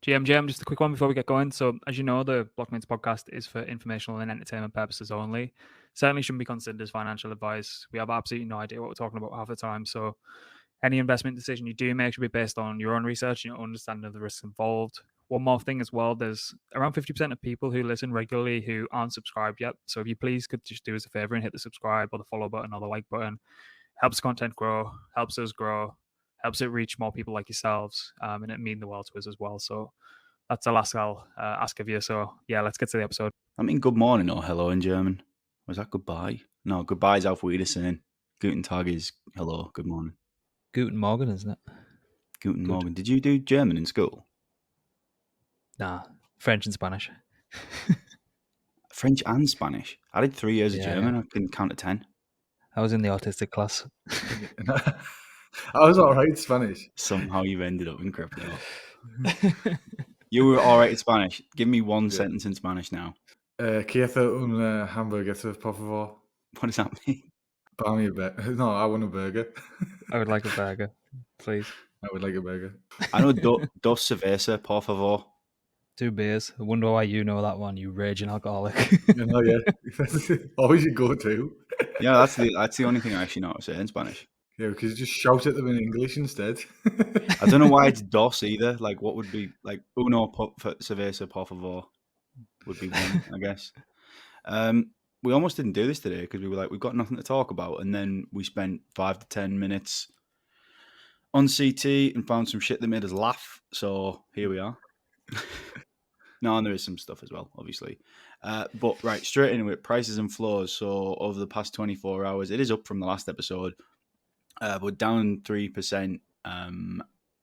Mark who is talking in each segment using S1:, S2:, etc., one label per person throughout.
S1: GM, just a quick one before we get going. So, as you know, the Blocmates podcast is for informational and entertainment purposes only. Certainly shouldn't be considered as financial advice. We have absolutely no idea what we're talking about half the time. So, any investment decision you do make should be based on your own research and your understanding of the risks involved. One more thing as well, there's around 50% of people who listen regularly who aren't subscribed yet. So, if you please could just do us a favor and hit the subscribe or the follow button or the like button, helps content grow, helps us grow, helps it reach more people like yourselves, and it mean the world to us as well. So that's the last I'll ask of you. So yeah, let's get to the episode.
S2: I mean, good morning or hello in German. Was that goodbye? No, goodbye is Auf Wiedersehen. Guten Tag is hello, good morning.
S1: Guten Morgen, isn't it?
S2: Guten Morgen. Did you do German in school?
S1: Nah, French and Spanish.
S2: French and Spanish. I did 3 years of German. I can count to 10.
S1: I was in the autistic class.
S3: I was all right at Spanish.
S2: Somehow you've ended up in crypto. You were all right at Spanish. Give me one sentence in Spanish now.
S3: Quiero un hamburguesa, por favor.
S2: What does that mean?
S3: Buy me a burger. No, I want a burger.
S1: I would like a burger, please.
S3: I would like a burger.
S2: I know dos cerveza, por favor.
S1: 2 beers. I wonder why you know that one, you raging alcoholic.
S3: Yeah. Always your go-to.
S2: Yeah, that's the only thing I actually know how to say in Spanish.
S3: Yeah, because you just shout at them in English instead.
S2: I don't know why it's dos either. Like, what would be like uno cerveza, por favor would be one, I guess. We almost didn't do this today because we were like, we've got nothing to talk about, and then we spent 5 to 10 minutes on CT and found some shit that made us laugh. So here we are. No, and there is some stuff as well, obviously. But right, straight into it, prices and flows. So over the past 24 hours, it is up from the last episode, but down 3%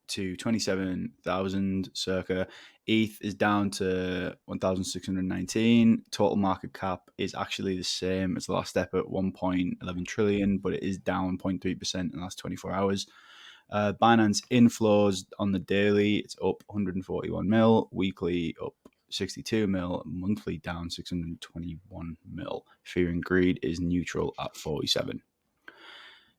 S2: to 27,000 circa. ETH is down to 1,619. Total market cap is actually the same as the last step at 1.11 trillion, but it is down 0.3% in the last 24 hours. Binance inflows on the daily, it's up 141 mil, weekly up 62 mil, monthly down 621 mil. Fear and greed is neutral at 47.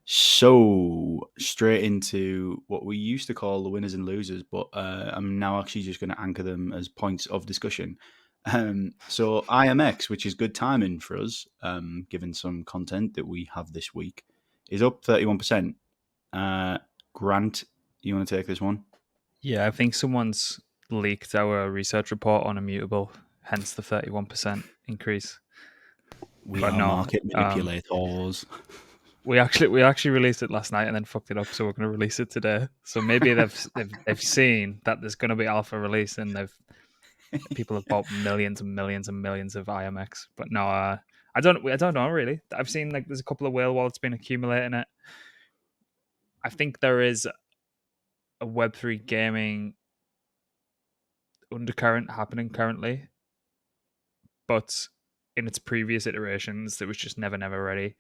S2: So straight into what we used to call the winners and losers, but I'm now actually just going to anchor them as points of discussion. So IMX, which is good timing for us, given some content that we have this week, is up 31%. Grant, you want to take this one?
S1: Yeah, I think someone's leaked our research report on Immutable, hence the 31% increase.
S2: We are market manipulators.
S1: We actually released it last night and then fucked it up, so we're going to release it today. So maybe they've seen that there's going to be alpha release, and people have bought millions and millions and millions of IMX. But no, I don't know really. I've seen like there's a couple of whale wallets been accumulating it. I think there is a Web3 gaming undercurrent happening currently, but in its previous iterations, it was just never ready.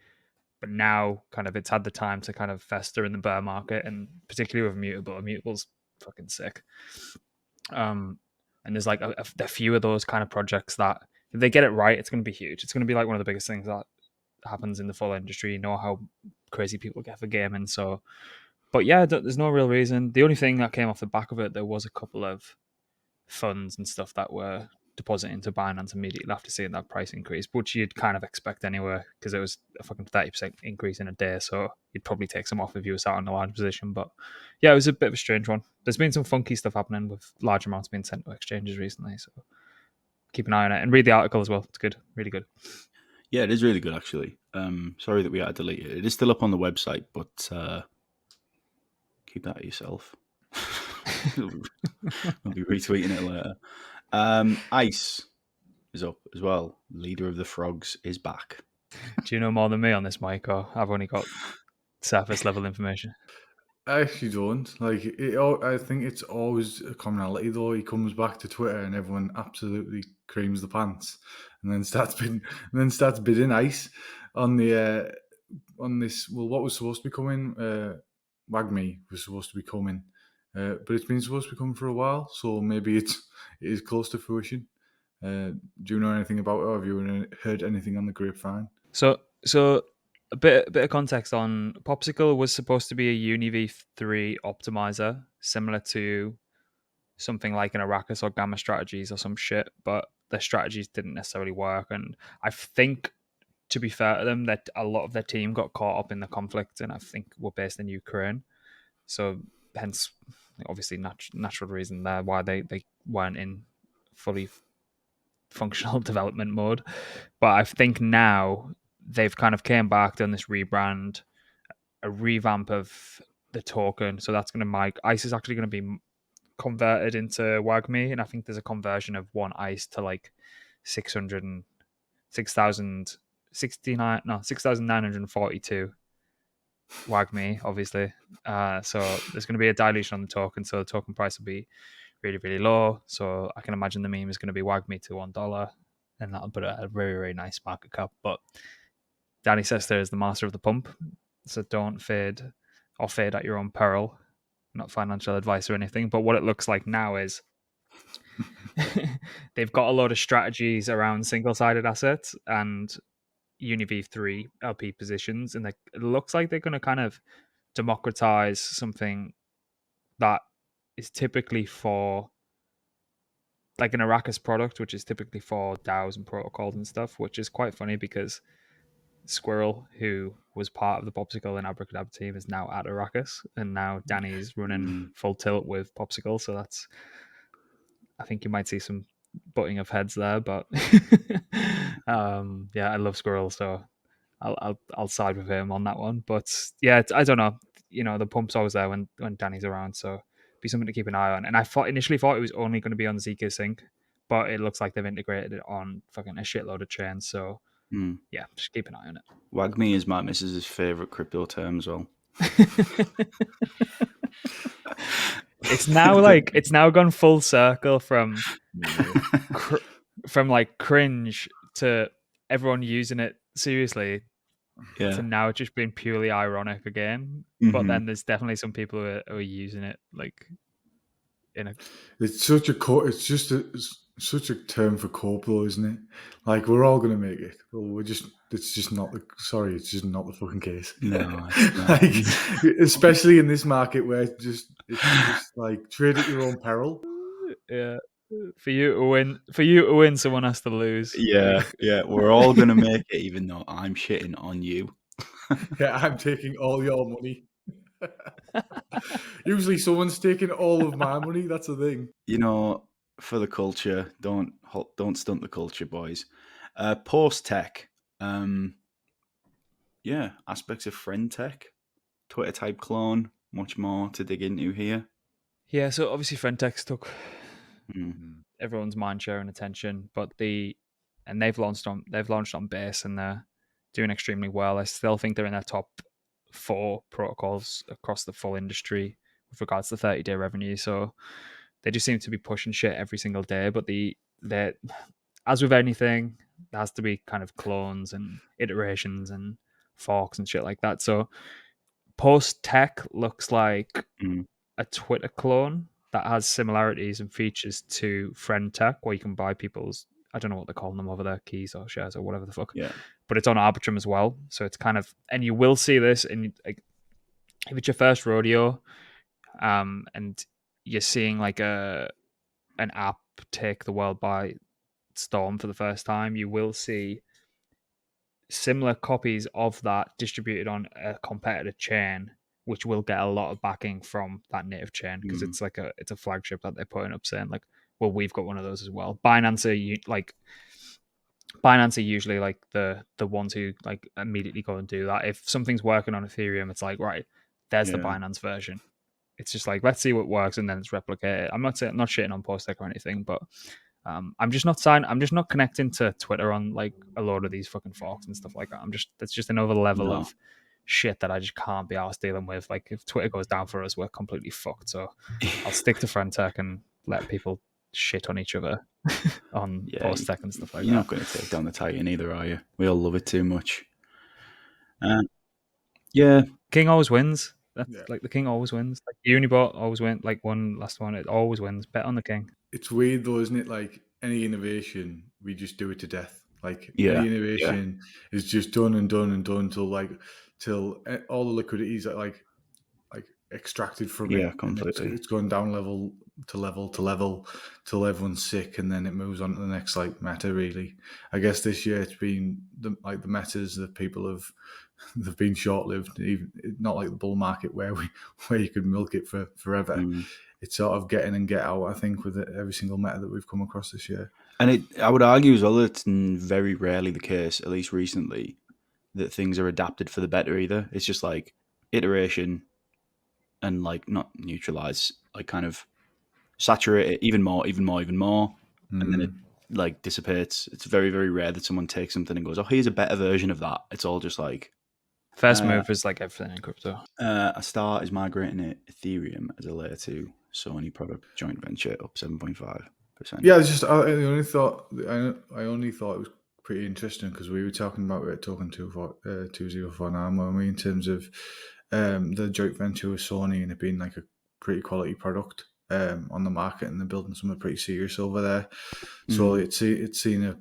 S1: But now, kind of, it's had the time to kind of fester in the bear market, and particularly with Immutable. Immutable's fucking sick. And there's like a few of those kind of projects that, if they get it right, it's going to be huge. It's going to be like one of the biggest things that happens in the full industry. You know how crazy people get for gaming. So, but yeah, there's no real reason. The only thing that came off the back of it, there was a couple of funds and stuff that were depositing into Binance immediately after seeing that price increase, which you'd kind of expect anyway, because it was a fucking 30% increase in a day. So you'd probably take some off if you were sat in a large position. But yeah, it was a bit of a strange one. There's been some funky stuff happening with large amounts being sent to exchanges recently. So keep an eye on it and read the article as well. It's good. Really good.
S2: Yeah, it is really good, actually. Sorry that we had to delete it. It is still up on the website, but keep that to yourself. I'll be retweeting it later. Ice is up as well. Leader of the Frogs is back.
S1: Do you know more than me on this, Mike, or I've only got surface level information?
S3: I actually don't. I think it's always a commonality though. He comes back to Twitter and everyone absolutely creams the pants, and then starts bidding ice on the on this. Well, what was supposed to be coming? WAGMI was supposed to be coming, but it's been supposed to be coming for a while. So maybe it is close to fruition. Do you know anything about it, or have you heard anything on the grapevine?
S1: So a bit of context on Popsicle was supposed to be a UniV3 optimizer, similar to something like an Arrakis or Gamma Strategies or some shit, but their strategies didn't necessarily work. And I think, to be fair to them, that a lot of their team got caught up in the conflict, and I think were based in Ukraine. So hence, obviously, natural reason there why they weren't in fully functional development mode. But I think now they've kind of came back, done this rebrand, a revamp of the token. So that's going to ICE is actually going to be converted into WAGMI, and I think there's a conversion of one ICE to like 600 and 6,942 WAGMI, obviously. So there's going to be a dilution on the token, so the token price will be really, really low. So I can imagine the meme is going to be WAGMI to $1, and that'll put a very, very nice market cap. But Danny Sester is the master of the pump, so don't fade at your own peril. Not financial advice or anything, but what it looks like now is they've got a lot of strategies around single-sided assets and UniV3 LP positions, and it looks like they're going to kind of democratize something that is typically for like an Arrakis product, which is typically for DAOs and protocols and stuff, which is quite funny because Squirrel, who was part of the Popsicle and Abracadabra team, is now at Arrakis, and now Danny's running full tilt with Popsicle. So that's, I think you might see some butting of heads there, but yeah, I love Squirrel, so I'll side with him on that one. But yeah, I don't know. The pump's always there when Danny's around, so be something to keep an eye on. And I initially thought it was only going to be on ZK Sync, but it looks like they've integrated it on fucking a shitload of chains. So yeah, just keep an eye on it.
S2: WAGMI is my missus's favorite crypto term as well.
S1: It's now gone full circle from like cringe to everyone using it seriously.
S2: Yeah.
S1: So now it's just been purely ironic again. But then there's definitely some people who are using it like in a.
S3: It's such a it's just such a term for corp, though, isn't it? Like, we're all gonna make it. Well, it's just not it's just not the fucking case.
S2: No,
S3: like, especially in this market where it's just like trade at your own peril.
S1: Yeah. For you to win, someone has to lose.
S2: Yeah, yeah. We're all gonna make it, even though I'm shitting on you.
S3: Yeah, I'm taking all your money. Usually someone's taking all of my money. That's the thing.
S2: For the culture, don't stunt the culture, boys. Post tech, aspects of friend tech, Twitter type clone. Much more to dig into here.
S1: Yeah, so obviously friend tech's took everyone's mind share and attention, but they've launched on base and they're doing extremely well. I still think they're in their top 4 protocols across the full industry with regards to 30-day revenue. So they just seem to be pushing shit every single day. But as with anything, there has to be kind of clones and iterations and forks and shit like that. So Post Tech looks like a Twitter clone that has similarities and features to Friend Tech, where you can buy people's, I don't know what they're calling them over there, keys or shares or whatever the fuck.
S2: Yeah.
S1: But it's on Arbitrum as well. So it's kind of, and you will see this in, like, if it's your first rodeo, and you're seeing like an app take the world by storm for the first time, you will see similar copies of that distributed on a competitor chain, which will get a lot of backing from that native chain because it's like it's a flagship that they're putting up, saying like, well, we've got one of those as well. Binance are usually like the ones who like immediately go and do that. If something's working on Ethereum, it's like, right, there's the Binance version. It's just like, let's see what works and then it's replicated. I'm not shitting on Postec or anything, but I'm just not connecting to Twitter on like a load of these fucking forks and stuff like that. That's just another level of shit that I just can't be arsed dealing with. Like, if Twitter goes down for us, we're completely fucked. So I'll stick to friend tech and let people shit on each other on post tech and stuff like that.
S2: You're not going to take down the Titan either, are you? We all love it too much.
S1: King always wins. Like, the king always wins. Like, Unibot always wins. Like, one last one, it always wins. Bet on the king.
S3: It's weird though, isn't it? Like, any innovation, we just do it to death. Like, any innovation is just done and done and done till all the liquidities that like extracted from
S2: Yeah,
S3: it.
S2: completely.
S3: And it's going down level to level to level till everyone's sick, and then it moves on to the next like meta. Really, I guess this year it's been the metas that people have. They've been short-lived. Even not like the bull market where you could milk it for forever. It's sort of get in and get out, I think, with every single meta that we've come across this year.
S2: And I would argue as well that it's very rarely the case, at least recently, that things are adapted for the better either. It's just like iteration and like not neutralize, like kind of saturate it even more, and then it like dissipates. It's very, very rare that someone takes something and goes, "Oh, here's a better version of that." It's all just like
S1: first move is like everything in crypto.
S2: A Star is migrating it Ethereum as a layer 2 Sony product joint venture up 7.5%.
S3: Yeah, it's just I only thought it was pretty interesting because we were talking about it talking to 204 weren't we, in terms of the joint venture with Sony and it being like a pretty quality product on the market, and they're building something pretty serious over there. So it's seen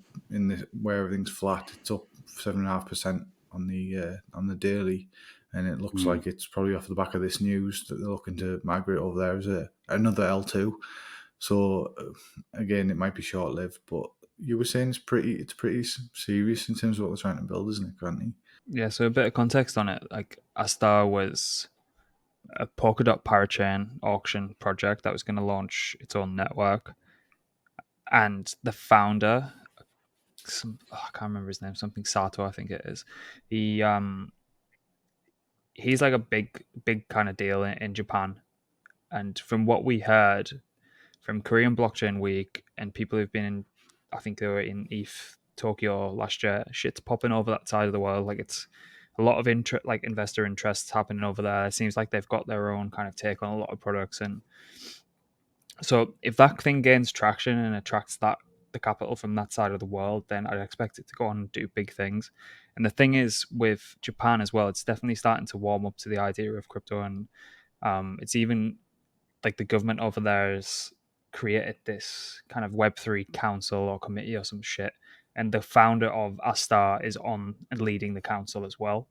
S3: where everything's flat, it's up 7.5% on the daily, and it looks like it's probably off the back of this news that they're looking to migrate over there as another L2. So again, it might be short lived, but you were saying it's pretty serious in terms of what they're trying to build, isn't it, currently?
S1: Yeah, so a bit of context on it. Like Astar was a Polkadot parachain auction project that was going to launch its own network, and the founder, I can't remember his name, something Sato, I think it is. He's like a big kind of deal in Japan, and from what we heard from Korean Blockchain Week and people who've been in, I think they were in ETH Tokyo last year, shit's popping over that side of the world. Like it's a lot of investor interest happening over there. It seems like they've got their own kind of take on a lot of products, and so if that thing gains traction and attracts the capital from that side of the world, then I'd expect it to go on and do big things. And the thing is with Japan as well, it's definitely starting to warm up to the idea of crypto, and it's even like the government over there has created this kind of Web3 council or committee or some shit, and the founder of Astar is on and leading the council as well.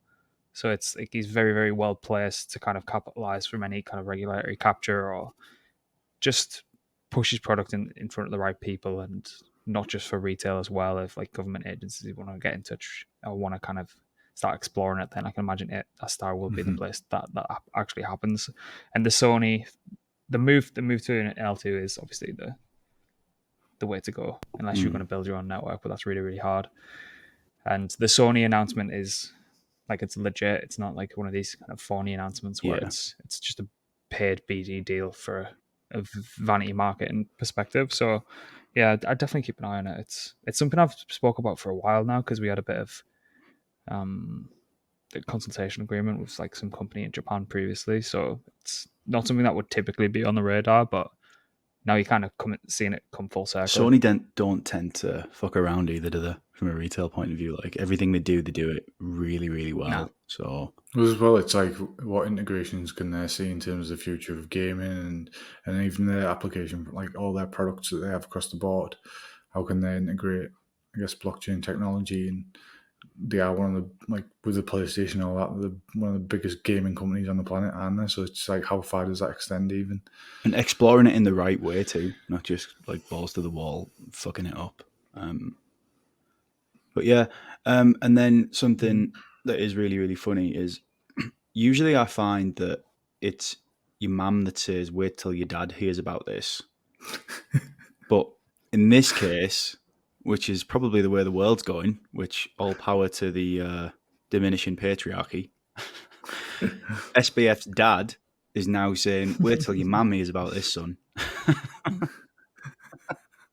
S1: So it's like he's very, very well placed to kind of capitalize from any kind of regulatory capture or just push his product in front of the right people, and not just for retail as well. If like government agencies want to get in touch or want to kind of start exploring it, then I can imagine Astar will be the place that actually happens. And the Sony, the move to an L2 is obviously the way to go, unless you're going to build your own network, but that's really, really hard. And the Sony announcement is like, it's legit. It's not like one of these kind of phony announcements where it's just a paid BD deal for a vanity marketing perspective. So yeah, I'd definitely keep an eye on it. It's something I've spoke about for a while now, because we had a bit of the consultation agreement with like some company in Japan previously. So it's not something that would typically be on the radar, but now you kind of seeing it come full circle.
S2: Sony don't tend to fuck around either, do they? From a retail point of view, like everything they do it really, really well.
S1: No.
S2: So
S3: as well, it's like what integrations can they see in terms of the future of gaming and even their application, like all their products that they have across the board. How can they integrate, I guess, blockchain technology? And they are one of the, like with the PlayStation and all that, they're one of the biggest gaming companies on the planet, aren't they? So it's like, how far does that extend even?
S2: And exploring it in the right way too, not just like balls to the wall, fucking it up. But yeah, and then something that is really, really funny is usually I find that it's your mum that says, wait till your dad hears about this. But in this case, which is probably the way the world's going, which all power to the diminishing patriarchy, SBF's dad is now saying, wait till your mum hears about this, son.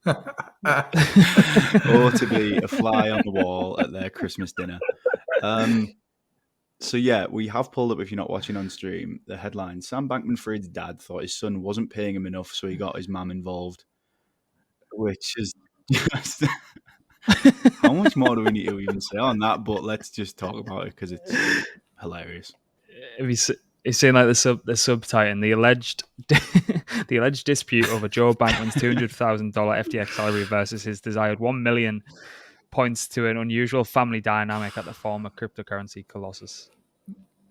S2: Or to be a fly on the wall at their Christmas dinner. So yeah, we have pulled up, if you're not watching on stream, the headline: Sam Bankman-Fried's dad thought his son wasn't paying him enough, so he got his mum involved. Which is just... How much more do we need to even say on that? But let's just talk about it because it's hilarious.
S1: He's saying like the subtitle, the alleged dispute over Joe Bankman's $200,000 FTX salary versus his desired 1 million points to an unusual family dynamic at the former cryptocurrency colossus.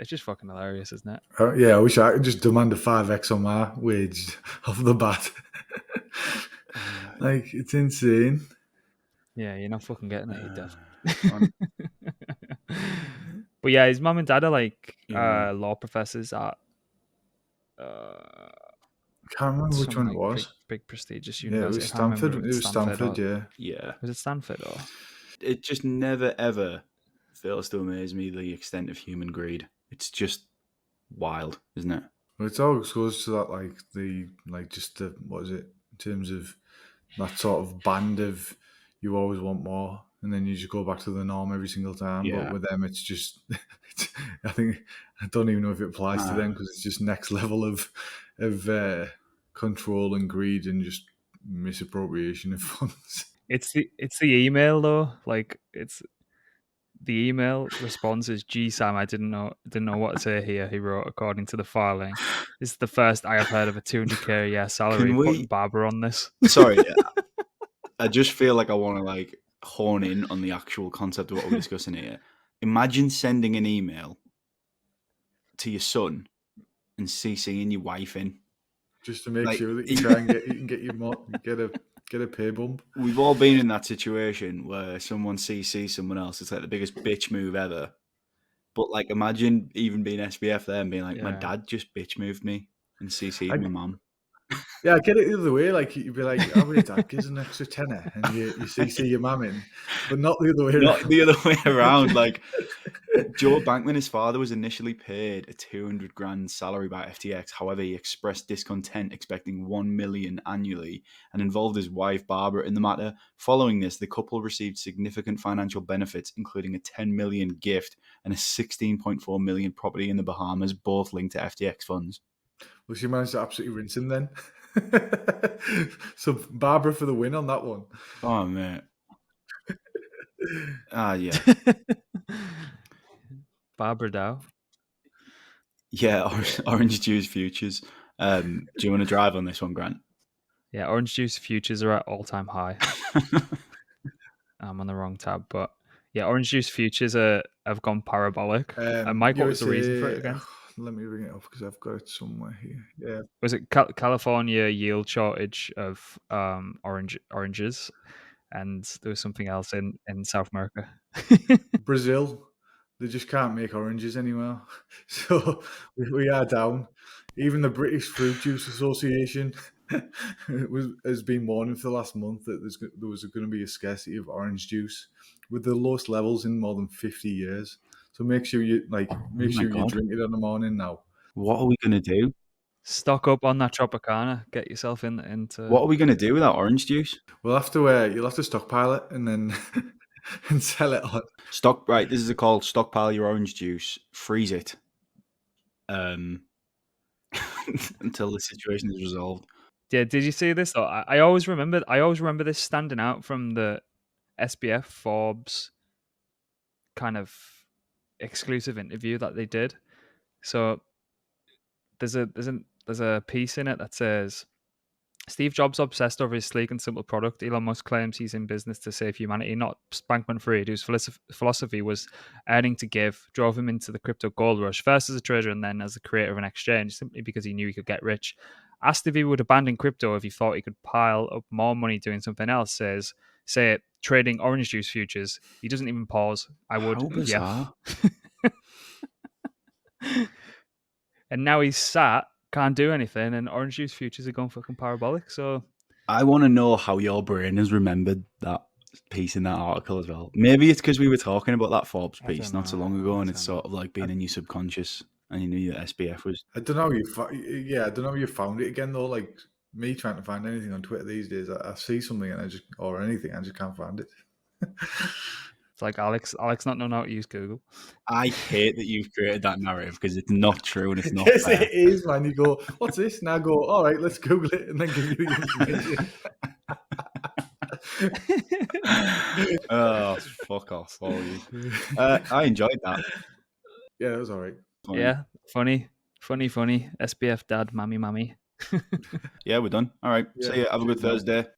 S1: it's just fucking hilarious, isn't it?
S3: Yeah, I wish I could just demand a 5x on my wage off the bat. Like, it's insane.
S1: Yeah, you're not fucking getting it, you deaf.
S2: on-
S1: But yeah, his mum and dad are like
S2: Yeah.
S1: law professors at
S3: I can't remember which
S1: some
S3: one it
S1: like
S3: was.
S1: big prestigious
S3: Yeah, it
S1: university.
S3: was
S1: I can't remember
S3: Stanford.
S1: if
S3: It
S1: it's
S3: was Stanford,
S1: or,
S2: Yeah.
S1: Was it Stanford or?
S2: It just never, ever fails to amaze me the extent of human greed. It's just wild, isn't it?
S3: Well, it always goes to that, what is it, in terms of that sort of band of you always want more, and then you just go back to the norm every single time.
S2: Yeah.
S3: But with them, it's just, I don't even know if it applies to them, because it's just next level of control and greed and just misappropriation of funds.
S1: It's the email though. Like it's the email response is, "Gee, Sam, I didn't know what to say here." He wrote, according to the filing, "This is the first I have heard of a 200k a year salary."
S2: Can we-
S1: Putting Barbara on this.
S2: Sorry, I just feel like I want to like hone in on the actual concept of what we're discussing here. Imagine sending an email to your son and CCing your wife in,
S3: just to make
S2: Like-
S3: sure that you try and get a pay bump.
S2: We've all been in that situation where someone CCs someone else. It's like the biggest bitch move ever. But like, imagine even being SBF there and being like, my
S1: Yeah.
S2: dad just bitch moved me and CC'd my mum.
S3: Yeah, I get it the other way. Like, you'd be like, "Oh, wait, Dad, gives an extra tenner," and you CC your mum in, but not the other way around.
S2: Not the other way around. Like, Joe Bankman, his father, was initially paid a 200 grand salary by FTX. However, he expressed discontent, expecting 1 million annually, and involved his wife Barbara in the matter. Following this, the couple received significant financial benefits, including a 10 million gift and a 16.4 million property in the Bahamas, both linked to FTX funds.
S3: Well, she managed to absolutely rinse him then. So Barbara for the win on that one.
S2: Oh, man. Yeah.
S1: Barbara Dow.
S2: Yeah, orange juice futures. Do you want to drive on this one, Grant?
S1: Yeah, orange juice futures are at all-time high. I'm on the wrong tab, but yeah, orange juice futures have gone parabolic. And Mike, what was the reason for it again?
S3: Let me bring it up because I've got it somewhere here. Yeah,
S1: Was it California yield shortage of oranges, and there was something else in South America?
S3: Brazil, they just can't make oranges anymore, so we are down. Even the British Fruit Juice Association has been warning for the last month that there was going to be a scarcity of orange juice with the lowest levels in more than 50 years. So make sure you
S2: God.
S3: drink it in the morning now.
S2: What are we going to do?
S1: Stock up on that Tropicana. Get yourself into.
S2: What are we going to do with that orange juice?
S3: We'll have to you'll have to stockpile it and then and sell it on.
S2: Right, this is called stockpile your orange juice, freeze it, until the situation is resolved.
S1: Yeah, did you see this? I always remember this standing out from the SBF Forbes kind of exclusive interview that they did. So there's a piece in it that says, Steve Jobs obsessed over his sleek and simple product. Elon Musk claims he's in business to save humanity, not Bankman-Fried, whose philosophy was earning to give, drove him into the crypto gold rush, first as a trader and then as the creator of an exchange, simply because he knew he could get rich. Asked if he would abandon crypto if he thought he could pile up more money doing something else, say it, trading orange juice futures. He doesn't even pause. I would.
S2: How bizarre.
S1: Yeah. And now he's sat, can't do anything, and orange juice futures are going fucking parabolic. So
S2: I want to know how your brain has remembered that piece in that article as well. Maybe it's because we were talking about that Forbes piece not so long ago, and it's sort of like being in your subconscious, and you knew that SBF was.
S3: I don't know how I don't know how you found it again though. Like me trying to find anything on Twitter these days, I see something and I just can't find it.
S1: It's like Alex not knowing how to use Google.
S2: I hate that you've created that narrative because it's not true and it's not
S3: Yes,
S2: fair.
S3: it is, man. You go, what's this? And I go, all right, let's Google it and then give you the information.
S2: Oh, fuck off, all you. I enjoyed that.
S3: Yeah, that was all right.
S2: Funny.
S1: Yeah, funny. SBF dad, mammy.
S2: Yeah, we're done. All right.
S3: Yeah,
S2: See you. Have a good
S3: cheers, man.
S2: Thursday.